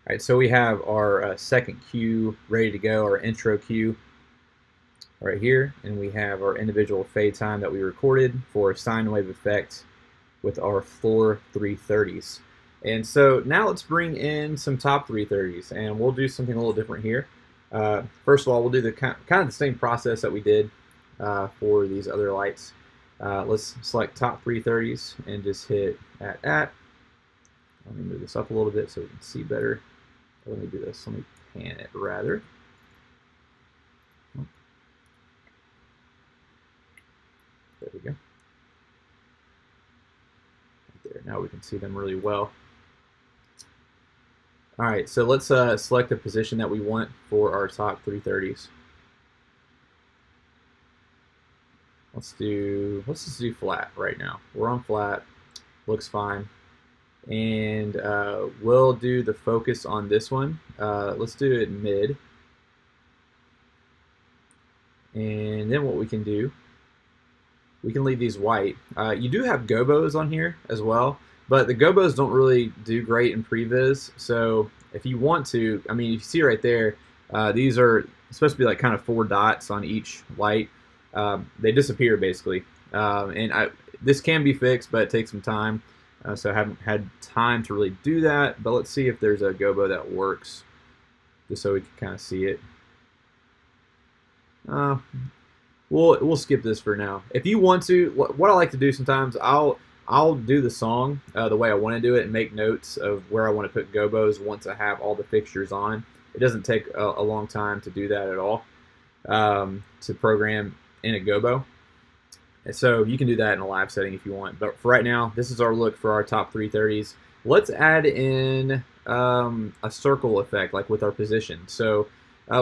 All right, so we have our second cue ready to go, our intro cue right here, and we have our individual fade time that we recorded for a sine wave effect with our floor 330s. And so now let's bring in some top 330s, and we'll do something a little different here. First of all, we'll do the kind of the same process that we did for these other lights. Let's select top 330s and just hit at. Let me move this up a little bit so we can see better. Let me do this. Let me pan it rather. There we go. Right there. Now we can see them really well. All right, so let's select the position that we want for our top 330s. Let's just do flat right now. We're on flat. Looks fine. And we'll do the focus on this one. Let's do it mid. And then what we can do, we can leave these white. You do have gobos on here as well, but the gobos don't really do great in previs. So if you want to, I mean, you see right there, these are supposed to be like kind of 4 dots on each light. They disappear basically. This can be fixed, but it takes some time. So I haven't had time to really do that, but let's see if there's a gobo that works, just so we can kind of see it. We'll skip this for now. If you want to, what I like to do sometimes, I'll do the song the way I want to do it and make notes of where I want to put gobos once I have all the fixtures on. It doesn't take a long time to do that at all, to program in a gobo. So you can do that in a live setting if you want. But for right now, this is our look for our top 330s. Let's add in a circle effect, like with our position. So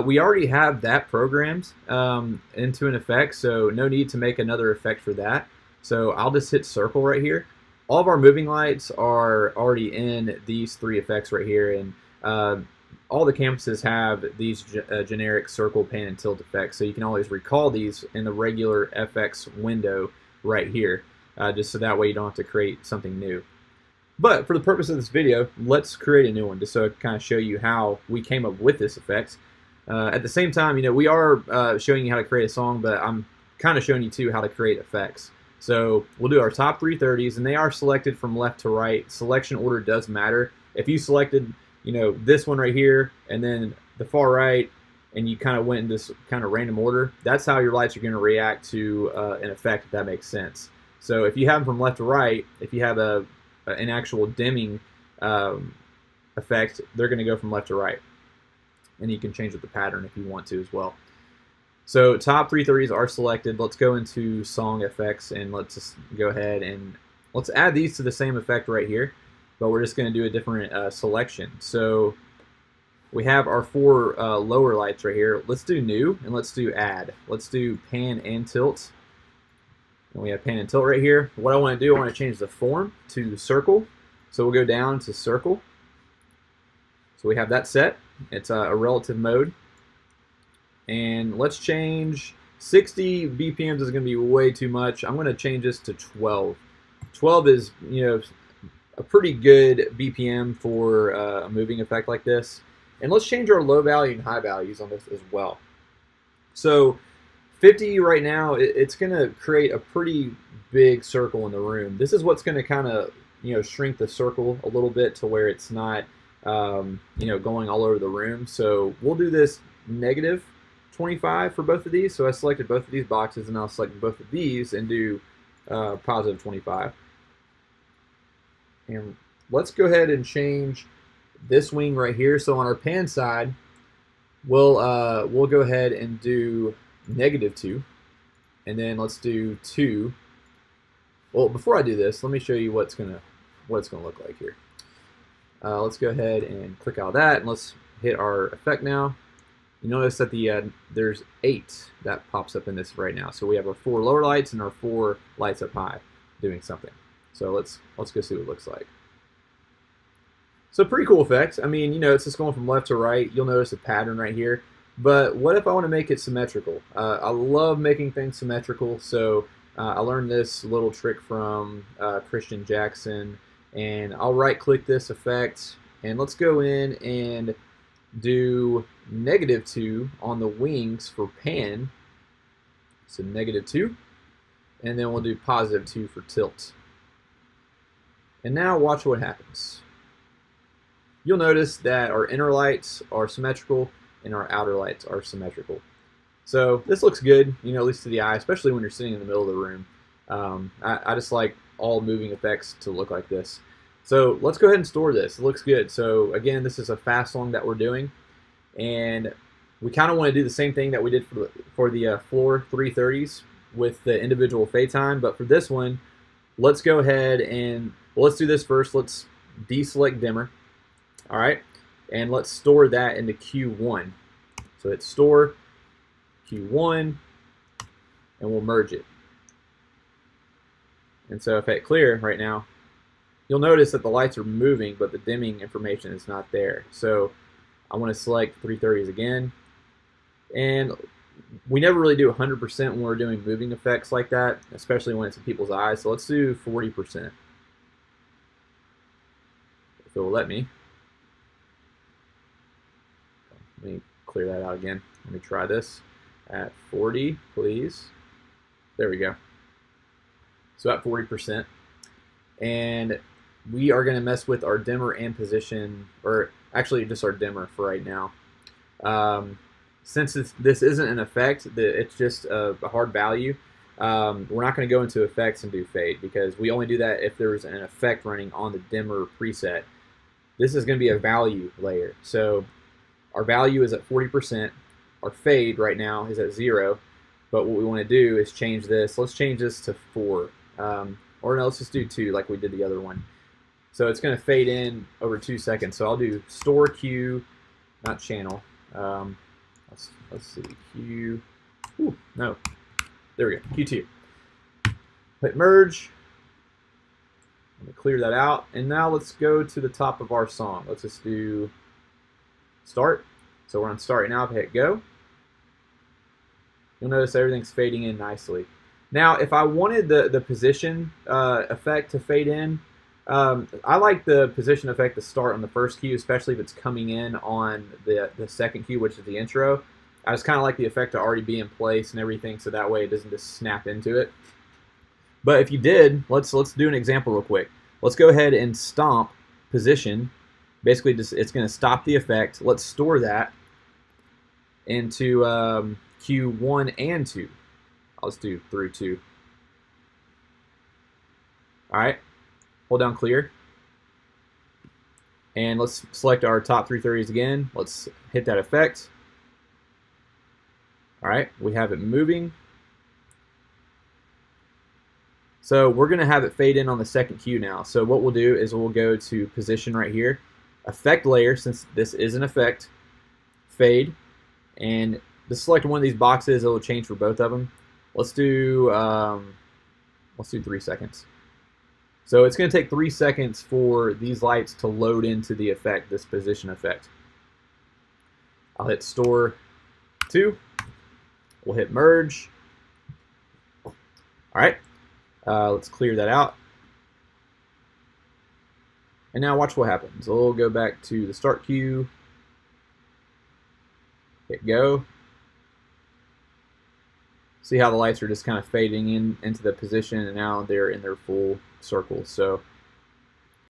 we already have that programmed into an effect, so no need to make another effect for that. So I'll just hit circle right here. All of our moving lights are already in these 3 effects right here, and all the campuses have these generic circle, pan, and tilt effects, so you can always recall these in the regular FX window right here, just so that way you don't have to create something new. But for the purpose of this video, let's create a new one, just so I can kind of show you how we came up with this effect. At the same time, we are showing you how to create a song, but I'm kind of showing you too how to create effects. So we'll do our top 330s, and they are selected from left to right. Selection order does matter. If you selected this one right here, and then the far right, and you kind of went in this kind of random order, that's how your lights are going to react to an effect, if that makes sense. So if you have them from left to right, if you have an actual dimming effect, they're going to go from left to right. And you can change the pattern if you want to as well. So top 330s are selected. Let's go into song effects, and let's just go ahead and let's add these to the same effect right here. But we're just going to do a different selection. So we have our 4 lower lights right here. Let's do new, and let's do add. Let's do pan and tilt. And we have pan and tilt right here. What I want to do, I want to change the form to circle. So we'll go down to circle. So we have that set. It's a relative mode. And let's change 60 BPMs is going to be way too much. I'm going to change this to 12. 12 is, a pretty good BPM for a moving effect like this. And let's change our low value and high values on this as well. So 50 right now, it's going to create a pretty big circle in the room. This is what's going to kind of shrink the circle a little bit to where it's not going all over the room. So we'll do this negative 25 for both of these. So I selected both of these boxes, and I'll select both of these and do positive 25. And let's go ahead and change this wing right here. So on our pan side, we'll go ahead and do -2, and then let's do 2. Well, before I do this, let me show you what it's gonna look like here. Let's go ahead and click out that, and let's hit our effect now. You notice that there's 8 that pops up in this right now. So we have our 4 lower lights and our 4 lights up high doing something. So let's go see what it looks like. So pretty cool effect. I mean, it's just going from left to right. You'll notice a pattern right here. But what if I want to make it symmetrical? I love making things symmetrical. So I learned this little trick from Christian Jackson, and I'll right-click this effect, And let's go in and do -2 on the wings for pan. So -2. And then we'll do +2 for tilt. And now watch what happens. You'll notice that our inner lights are symmetrical and our outer lights are symmetrical. So this looks good, you know, at least to the eye, especially when you're sitting in the middle of the room. I just like all moving effects to look like this. So let's go ahead and store this. It looks good. So again, this is a fast song that we're doing, and we kind of want to do the same thing that we did for the floor 330s with the individual fade time. But for this one, let's go ahead and let's do this first. Let's deselect dimmer. All right, and let's store that into Q1. So hit store Q1, and we'll merge it. And so if I hit clear right now, you'll notice that the lights are moving, but the dimming information is not there. So I want to select 330s again. And we never really do 100% when we're doing moving effects like that, especially when it's in people's eyes. So let's do 40%. If it will let me. Let me clear that out again. Let me try this at 40, please. There we go. So at 40%. And we are going to mess with our dimmer and position, or actually just our dimmer for right now. Since this isn't an effect, it's just a hard value, we're not going to go into effects and do fade, because we only do that if there's an effect running on the dimmer preset. This is going to be a value layer. So our value is at 40%. Our fade right now is at 0. But what we want to do is change this. Let's change this to 4. Or no, let's just do 2 like we did the other one. So it's going to fade in over 2 seconds. So I'll do store Q, not channel. Let's see, Q. Ooh, no. There we go, Q2. Hit merge. Let me clear that out. And now let's go to the top of our song. Let's just do start. So we're on start right now. If I hit go, you'll notice everything's fading in nicely. Now, if I wanted the position effect to fade in, I like the position effect to start on the first cue, especially if it's coming in on the second cue, which is the intro. I just kind of like the effect to already be in place and everything, so that way it doesn't just snap into it. But if you did, let's do an example real quick. Let's go ahead and stomp position. Basically, it's going to stop the effect. Let's store that into Q1 and 2. Let's do through 2. All right, hold down clear. And let's select our top 330s again. Let's hit that effect. All right, we have it moving. So we're going to have it fade in on the second cue now. So what we'll do is we'll go to position right here, effect layer, since this is an effect, fade, and just select one of these boxes. It will change for both of them. Let's do 3 seconds. So it's going to take 3 seconds for these lights to load into the effect, this position effect. I'll hit store 2. We'll hit merge. All right, let's clear that out. And now watch what happens. We'll go back to the start cue. Hit go. See how the lights are just kind of fading into the position, and now they're in their full circle. So